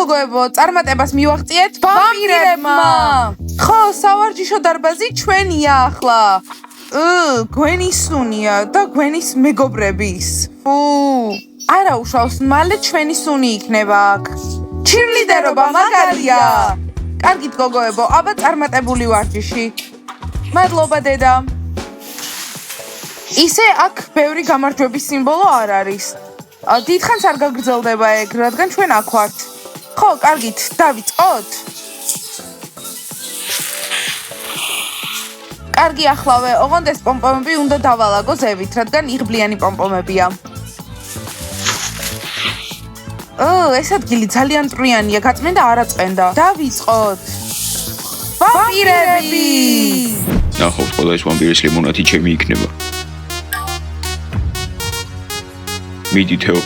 გოგოებო, წარმატებას მივაღწიეთ ვამპირებმა. ხო, სავარჯიშო დარბაზი ჩვენია ახლა. გვენი სუნია და გვენის მეგობრების. არა უშავს, მალე ჩვენი სუნი იქნება აქ. ჩირლიდერობა მაგარია. კარგით გოგოებო, აბა წარმატებული ვარჯიში. მადლობა დედა. ისე აქ ბევრი გამარჯვების სიმბოლო არ არის. დიდხანს არ გაგრძელდება ეგ, რადგან ჩვენ აქ ვართ. ხო, კარგით, დავიწყოთ. კარგი ახლავე, ოღონდ ეს პომპომები უნდა დავალაგო ზევით, რადგან იღბლიანი პომპომებია. ეს ადგილი ძალიან მტრიანია, გაწმენდა არ აწმენდა. დავიწყოთ. ვამპირები! ნახოთ, ყველა ეს ვამპირის ლიმონადი ჩემი იქნება. მიდი თეო.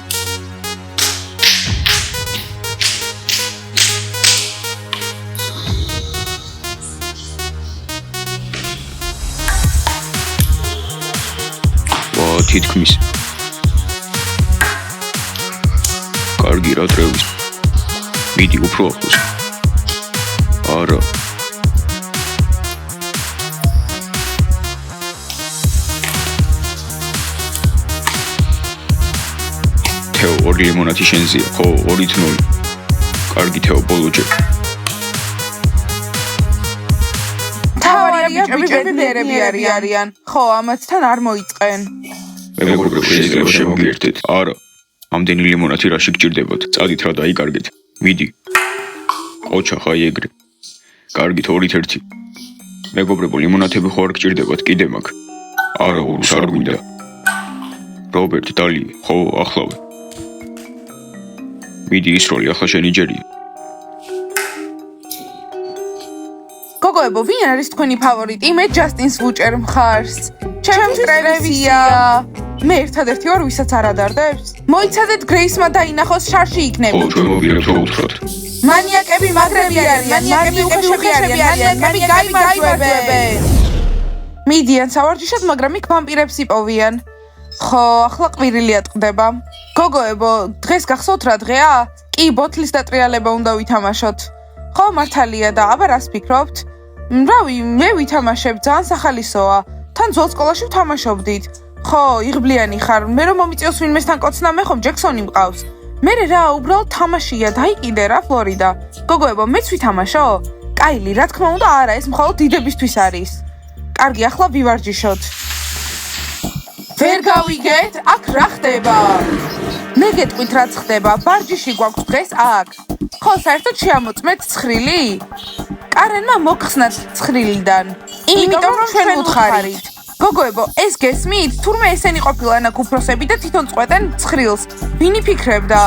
თითქმის. კარგი რა ტრევის. მიდი უფრო ახლოს. არა. თეო, ორი ლიმონადი შენზეა, ხო, 2-0. კარგი თეო, ბოლოჯერ. თავარია ბიჭები ბერები არიან. ხო, ამათთან არ მოიწყენ. მეგობრებო, შეიძლება შემოგიერთეთ. არა. ამდენი ლიმონადი რაში გჭირდებათ? წადით რა დაიკარგეთ. მიდი. ოჩა ხაი ეგრე. კარგით 2-1. მეგობრებო, ლიმონადები ხო არ გჭირდებათ? კიდე მაქვს. არა, ურს არ გვინდა. რობერტ, დალი, ხო, ახლავე. მიდი ის როლი ახლა შენი ჯერია. გოგოებო, ვინ არის თქვენი ფავორიტი? მე ჯასტინს ვუჭერ მხარს. ჩემთვის ტრევისია. მე ერთადერთი ვარ, ვისაც არ ადარდებს. მოიცადეთ გრეისმა დაინახოს შარში იქნება. ხო, ჩვენ მოვიდეთ რა უთხრათ. მანიაკები მაგრები არიან, მანიაკები უხეშები არიან, მანიაკები გაიმარჯვებენ. მიდიან სავარჯიშოდ, მაგრამ იქ ვამპირებს იპოვიან. ხო, ახლა ყვირილი ატყდება. გოგოებო, დღეს გახსოვთ რა დღეა? კი, ბოთლის დატრიალება უნდა ვითამაშოთ. ხო, მართალია და აბა რას ფიქრობთ? რავი, მე ვითამაშებ, ძალიან სახალისოა. თან ძველ სკოლაში ვთამაშობდით. ხო, იღბლიანი ხარ, მე რომ მომიწევს ვინმესთან კოცნა, მე ხომ ჯექსონი მყავს. მე რა, უბრალოდ თამაშია, დაიკიდე რა ფლორიდა. გოგოებო, მეც ვითამაშო? კაილი, რა თქმა უნდა, არა, ეს მხოლოდ დიდებისთვის არის. კარგი, ახლა ვივარჯიშოთ. ვერ გავიგეთ, აქ რა ხდება? მე გეტყვით რაც ხდება, ვარჯიში გვაქვს დღეს აქ. ხო, საერთოდ შეამოწმეთ ცხრილი? კარენმა მოხსნათ ცხრილიდან. იმიტომ რომ ჩვენ უთხარით. გოგოებო, ეს გესმით? თურმე ესენი ყოფილან აქ უფროსები და თვითონ წყვეტენ ცხრილს. ვინ იფიქრებდა?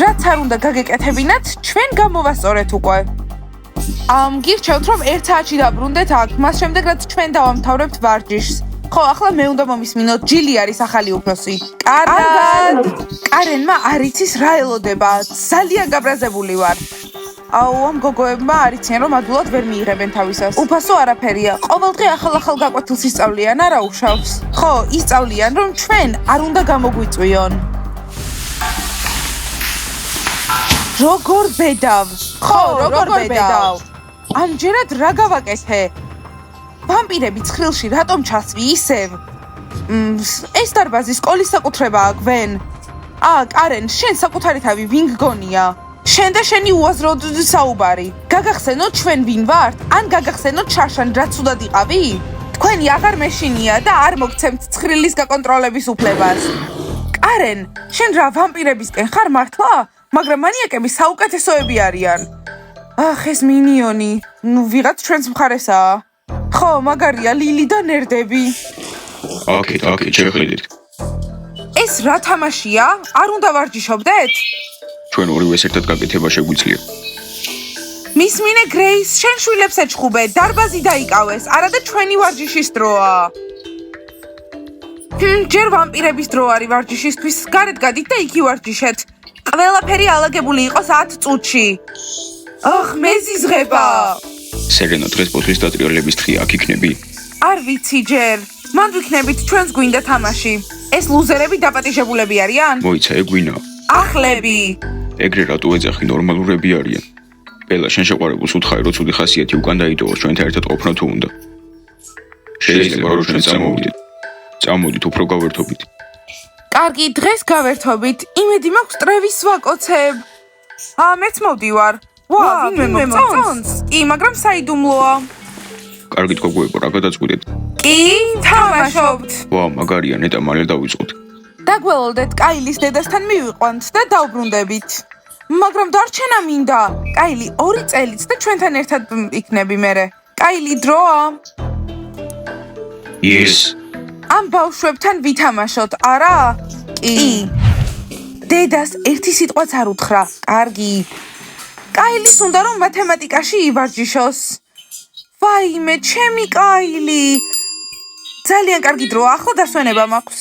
რაც არ უნდა გაგეკეთებინათ, ჩვენ გამოვასწორეთ უკვე. გირჩევთ რომ 1 საათში დაბრუნდეთ აქ, მას შემდეგ რაც ჩვენ დავამთავრებთ ვარჯიშს. ხო, ახლა მე უნდა მომისმინოთ, ჯილი არის ახალი უფროსი. კარგად! კარენმა არ იცის რა ელოდება, ძალიან გაბრაზებული ვარ. ამ გოგოებმა არ იციან რომ ადვილად ვერ მიიღებენ თავისას. უფასო არაფერია. ყოველდღე ახალ გაკვეთილს ისწავლიან, არა უშავს. ხო, ისწავლიან რომ ჩვენ არ უნდა გამოგვიწვიონ. როგორ ბედავ? ხო, როგორ ბედავ? ამჯერად რა გავაკეთე? ვამპირები ცხრილში რატომ ჩასვი ისევ? ეს დარბაზი სკოლის საკუთრებაა, გვენ. კარენ, შენ საკუთარი თავი ვინ გგონია? შენ და შენი უაზროდ საუბარი. გაგახსენოთ ჩვენ ვინ ვართ? ან გაგახსენოთ შარშან რაც უდად იყავი? თქვენი აღარ მეშინია და არ მოგცემთ ცხრილის გაკონტროლების უფლებას. კარენ, შენ რა ვამპირებისკენ ხარ მართლა? მაგრამ მანიაკები საუკეთესოები არიან. ეს მინიონი. ვიღაც ჩვენს მხარესაა. ხო, მაგარია ლილი და ნერდები. აკეთ, შეხედეთ. ეს რა თამაშია? არ უნდა ვარჯიშობდეთ? ჩვენ ორივეს ერთად გაკეთება შეგვიძლია. მისმინე გრეის, შენ შვილებს ეჩხუბე, დარბაზი დაიკავეს, არა და ჩვენი ვარჯიშის დროა. ჯერ ვამპირების დრო არის ვარჯიშისთვის, გარეთ გადით და იქ ვარჯიშეთ. ყველაფერი ალაგებული იყოს 10 წუთში. მეზიზღება. სერენო, დღეს ბოთლის დატრიალების დღეა, აქ იქნები? არ ვიცი ჯერ. მან ვიქნებით ჩვენს გვინდა თამაში. ეს ლუზერები დაპატიჟებულები არიან? მოიცა, ეგ ვინა? ახლები. ეგრე რატო ეძახი ნორმალურები არიან? ბელა, შენ შეყვარებულს უთხარი, რომ ცუდი ხასიათი უკან დაიდოვოს, ჩვენთან ერთად ყოფნა თუ უნდა. შეიძლება რომ ჩვენ წამოვიდეთ. წამოდით, უფრო გავერთობით. კარგი, დღეს გავერთობით. იმედი მაქვს ტრევის ვაკოცებ. მეც მოვდივარ. ვინმე მომწონს? კი, მაგრამ საიდუმლოა. კარგით, გოგოებო, რა გადაწყვიტეთ? კი, თამაშობთ. მაგარია, ნეტა მალე დავიწყოთ. დაგველოდეთ, კაილის დედასთან მივიყვანთ და დავბრუნდებით. მაგრამ დარჩენა მინდა. კაილი 2 წელიც და ჩვენთან ერთად იქნები მერე. კაილი დროა. Yes. ამ ბავშვებთან ვითამაშოთ, არა? კი. დედას ერთი სიტყვაც არ უთხრა. კარგი. კაილის უნდა რომ მათემატიკაში ივარჯიშოს. ვაიმე, ჩემი კაილი. ძალიან კარგი დროა, ახლა დასვენება მაქვს.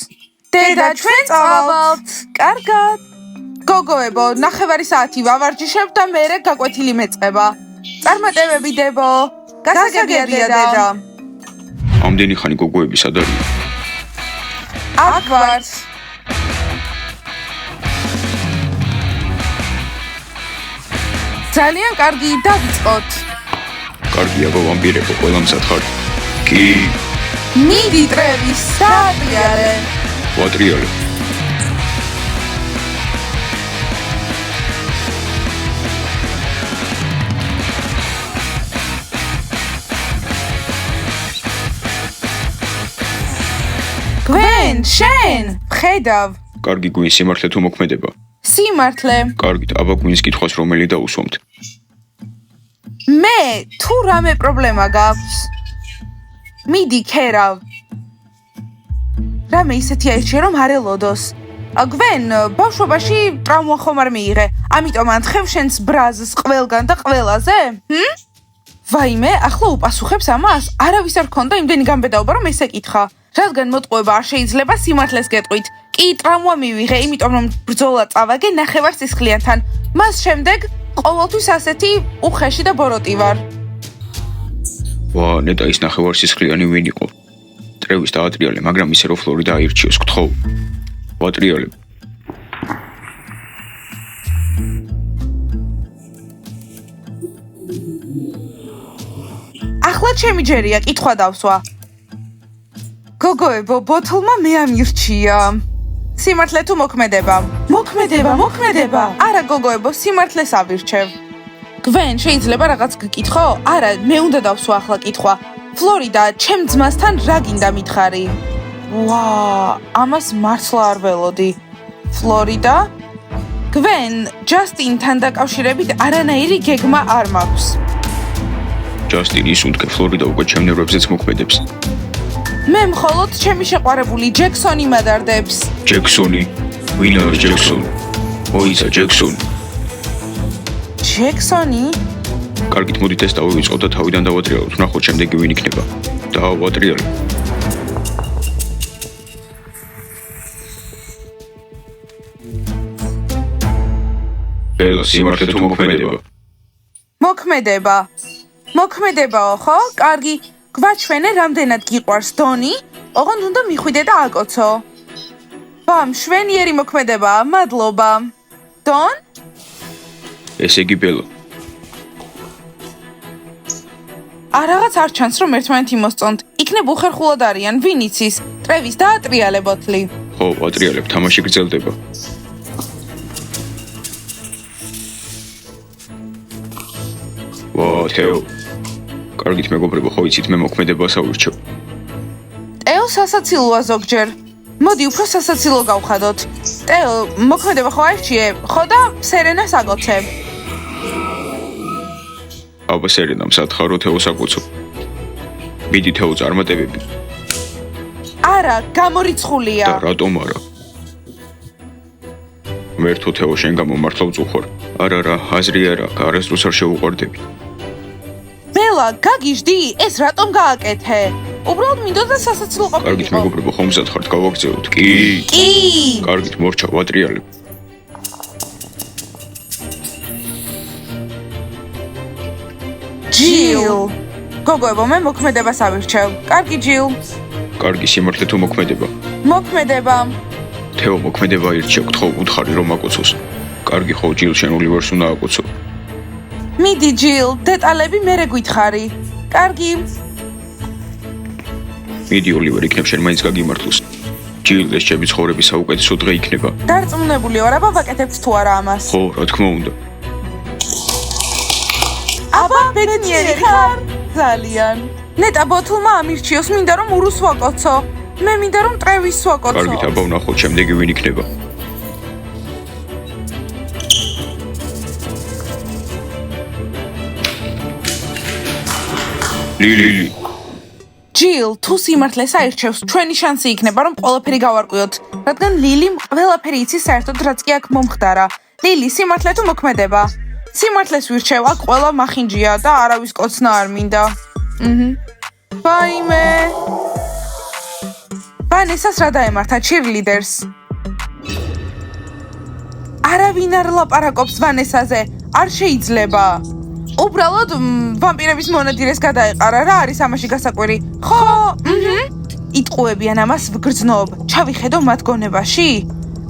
დედა, ჩვენ წავალთ. კარგად. გოგოებო, 9 საათი ვავარჯიშებ და მერე გაკვეთილი მეწყება. წარმატებები, დებო. გასაგებია, დედა. ამდენი ხანი გოგოები სად არიან? აქ ვართ. ძალიან კარგი, დავიწყოთ. კარგია, ვამპირებო, ყველა მზად ხარ? კი. მიდი ტრევის, დაატრიალე. ვატრიალე. გვენ, შენ, ხედავ. კარგი, გვინ, სიმართლე თუ მოქმედება? სიმართლე. კარგით, აბა გვინს კითხვას რომელი დაუსვამთ? მე თუ რამე პრობლემა გაქვს? მიდი ქერავ. რამე ისეთი აირჩიე რომ არ ელოდოს. გვენ, ბავშვობაში ტრავმა ხომ არ მიიღე, ამიტომ ანთხევ შენს ბრაზს ყველგან და ყველაზე? ვაიმე, ახლა უპასუხებს ამას? არავის არ ქონდა იმდენი გამბედაობა რომ ესე კითხა. რადგან მოტყუება არ შეიძლება სიმართლეს გეტყვით. კი, ტრავმა მივიღე, იმიტომ რომ ბრძოლა წავაგე ნახევარსისხლიანთან. მას შემდეგ ყოველთვის ასეთი უხეში და ბოროტი ვარ. ნეტა ის ნახევარსისხლიანი ვინ იყო? ტრევის დაატრიალე, მაგრამ ისე რომ ფლორიდა აირჩიოს, გთხოვ. ვატრიალებ. ახლა ჩემი ჯერია, კითხვა დავსვა. გოგოებო, ბოთლმა მე ამირჩია. სიმართლე თუ მოქმედება? მოქმედება. არა გოგოებო, სიმართლეს ავირჩევ. გვენ, შეიძლება რაღაც გკითხო? არა, მე უნდა დავსვა ახლა კითხვა. ფლორიდა, ჩემ ძმასთან რა გინდა მითხარი? ამას მართლა არ ველოდი. ფლორიდა? გვენ, ჯასტინთან დაკავშირებით არანაირი გეგმა არ მაქვს. ჯასტინი ის უნდკე, ფლორიდა უკვე ჩემ ნერვებზეც მოქმედებს. მე მხოლოდ ჩემი შეყვარებული ჯექსონი მადარდებს. ჯექსონი? ვინ არის ჯექსონი? მოიცა ჯექსონი. ჯექსონი? კარგით, მოდით ეს დავივიწყოთ და თავიდან დავატრიალოთ, ვნახოთ შემდეგი ვინ იქნება. დავატრიალე. ბელა, სიმართლე თუ მოქმედება? მოქმედებაო, ხო? კარგი, გვაჩვენე რამდენად გიყვარს დონი, ოღონდ უნდა მიხვიდე და აკოცო. მშვენიერი მოქმედებაა, მადლობა. დონ? ესე იგი ბელა. რაღაც არ ჩანს რომ ერთმანეთი მოსწონთ. იქნებ უხერხულად არიან, ვინ იცის? ტრევის დაატრიალე ბოთლი. ხო, ვატრიალებ, თამაში გრძელდება. თეო. კარგით მეგობრებო, ხო იცით მე მოქმედებას ავირჩევ. ტეო სასაცილოა ზოგჯერ. მოდი უფრო სასაცილო გავხადოთ. ტეო, მოქმედება ხო აირჩიე? ხო და სერენას აკოცებ. აბა სერენა მსად ხარო თეოს აკოცო. მიდი თეო წარმატებები. არა, გამორიცხულია. და რატომ არა? მერთო თეო შენ გამომართლა უწუხარ. არა, აზრი არა, არასდროს არ შეუყვარდები. ბელა, გაგიჟდი, ეს რატომ გააკეთე? უბრალოდ მინდოდა სასაცილო ყოფილიყო. კარგით მეგობრებო, ხომ მზად ხართ გავაგზავნოთ? კი. კარგით, მორჩა, ვატრიალებ. ჯილ. გოგოებო, მე მოქმედებას ავირჩევ. კარგი ჯილ. კარგი, სიმართლე თუ მოქმედება? მოქმედება. თეო მოქმედება ირჩევ, გთხოვ, უთხარი რომ აკოცოს. კარგი, ხო, ჯილ, შენ ოლივერს უნდა აკოცო. მიდი ჯილ, დეტალები მერე გითხარი. კარგი. მიდი ოლივერ, იქნებ შენ მაინც გაგიმართლოს. ჯილ, ეს ჩემი ცხოვრების საუკეთესო დღე იქნება. დარწმუნებული ვარ, აბა ვაკეთებთ თუ არა ამას. ხო, რა თქმა უნდა. აბა ბედნიერი ხარ? ძალიან. ნეტა ბოთლმა ამირჩიოს, მინდა რომ ურუს ვაკოცო. მე მინდა რომ ტრევის ვაკოცო. კარგით, აბა ვნახოთ, შემდეგი ვინ იქნება. ლილი. ჯილ, თუ სიმართლეს აირჩევს, ჩვენი შანსი იქნება, რომ ყველაფერი გავარკვიოთ, რადგან ლილიმ ყველაფერი იცის საერთოდ, რაც კი აქ მომხდარა. ლილი, სიმართლე თუ მოქმედება? სიმართლეს ვირჩევ, აქ ყველა მახინჯია და არავის კოცნა არ მინდა. ვაიმე. ვანესას რა დაემართა cheerleaders? არავინ არ ლაპარაკობს ვანესაზე, არ შეიძლება. უბრალოდ ვამპირების მონადირეს გადაეყარა, რა არის ამაში გასაკვირი? ხო, იტყუებიან ამას ვგრძნობ. ჩავიხედო მათ გონებაში?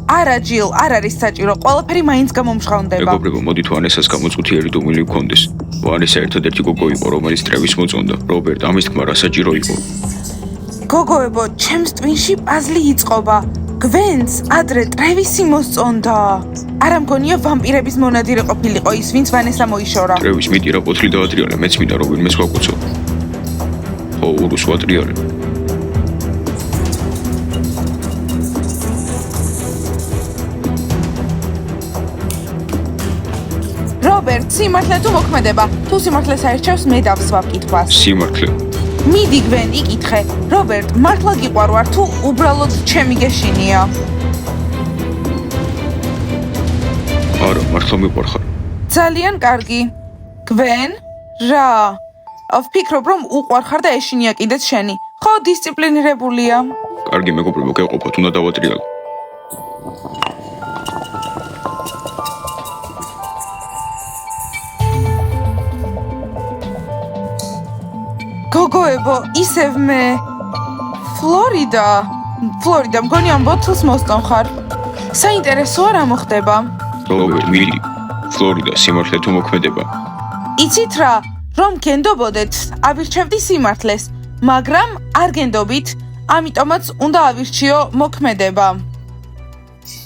არა ჯილ, არ არის საჭირო, ყველაფერი მაინც გამომჟღავნდება. მეგობრებო, მოდით ვანესას გამოწუთიერი დუმილი ვქონდეს. ვანესა ერთადერთი გოგო იყო, რომელიც ტრევის მოწონდა. რობერტ, ამის თქმა რა საჭირო იყო? გოგოებო, ჩემს ტვინში პაზლი იწყობა. გვენს ადრე ტრევისი მოსწონდა. არა მგონია ვამპირების მონადირე ყოფილიყო ის, ვინც ვანესა მოიშორა. ტრევის მიდი რა პოთლი დაატრიალე, მეც მინდა რომ ვინმეს ვაკოცო. ხო, ურუს ვატრიალე. რობერტ, სიმართლე თუ მოქმედება? თუ სიმართლეს აირჩევს, მე დავსვავ კითხვას. სიმართლე. მიდი გვენ, იკითხე. რობერტ, მართლა გიყვარ ვარ თუ უბრალოდ ჩემი გეშინია? არა, მართლა მიყვარხარ. ძალიან კარგი. გვენ? რა? ვფიქრობ, რომ უყვარხარ და ეშინია კიდეც შენი. ხო, დისციპლინირებულია. კარგი, მეგობრებო, გეყოფოთ, უნდა დავატრიალო. გოგოებო, ისევ მე. ფლორიდა, მგონი ამ ბოთლს მოსწონხარ. საინტერესოა რა მოხდება. რობერტ, მიდი. ფლორიდა, სიმართლე თუ მოქმედება? იცით რა, რომ გენდობოდეთ, ავირჩევდი სიმართლეს, მაგრამ არ გენდობით, ამიტომაც უნდა ავირჩიო მოქმედება.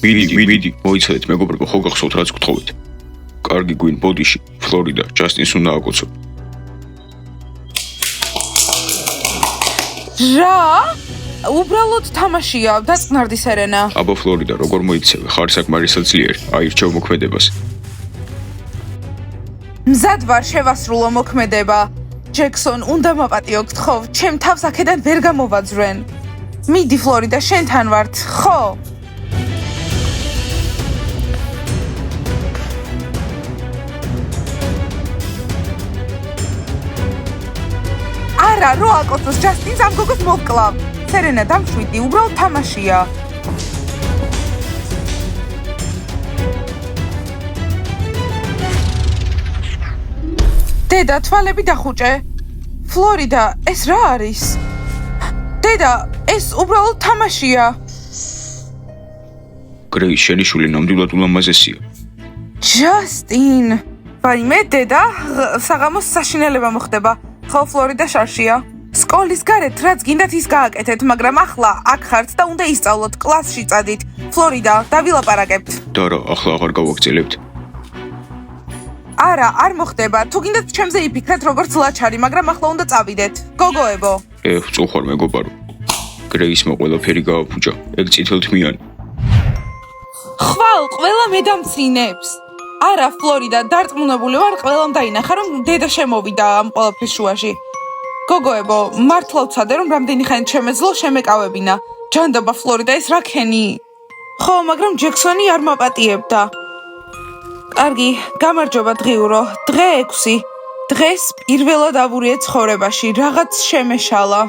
მიდი, მოიცადეთ, მეგობრებო, ხო გახსოვთ რაც გთხოვეთ. კარგი, გვინ, ბოდიში, ფლორიდა, ჯასტინს უნდა აკოცო. რა? უბრალოდ თამაშია, დაწყნარდი სერენა. აბა ფლორიდა, როგორ მოიქცევი? ხარ საკმარისად ძლიერი, აირჩევ მოქმედებას. მზად ვარ შევასრულო მოქმედება. ჯექსონ, უნდა მაპატიო გთხოვ, ჩემ თავს აქედან ვერ გამოვაძვრენ. მიდი ფლორიდა, შენთან ვართ, ხო? არა, რო აკოცოს ჯასტინს ამ გოგოს მოვკლავ. სერენა, დამშვიდი, უბრალოდ თამაშია. დედა, თვალები დახუჭე. ფლორიდა, ეს რა არის? დედა, ეს უბრალოდ თამაშია. გრეის შენი შვილი ნამდვილად ულამაზესია. ჯასტინ. ვაიმე, დედა, საღამოს საშინელება მოხდება. ხო, ფლორიდა შარშია. სკოლის გარეთ რაც გინდათ ის გააკეთეთ, მაგრამ ახლა აქ ხართ და უნდა ისწავლოთ, კლასში წადით. ფლორიდა, დავილაპარაკებთ. და რა, ახლა აღარ გავაგრძელებთ? არა, არ მოხდება. თუ გინდათ ჩემზე იფიქრეთ როგორც ლაჩარი, მაგრამ ახლა უნდა წავიდეთ. გოგოებო. წუხარ მეგობარო. გრეისმა ყველაფერი გააფუჭა. ეგ წითელთმიანი. ხვალ, ყველა მე დამცინებს. არა, ფლორიდა, დარწმუნებული ვარ, ყველამ დაინახა, რომ დედა შემოვიდა ამ ყველაფრის შუაში. გოგოებო, მართლა ვცადე, რომ რამდენი ხანი შემეძლო, შემეკავებინა. ჯანდაბა ფლორიდა, ეს რა ქენი? ხო, მაგრამ ჯექსონი არ მაპატიებდა. კარგი, გამარჯობა დღიურო. დღე 6. დღეს პირველად ავურიე ცხოვრებაში, რაღაც შემეშალა.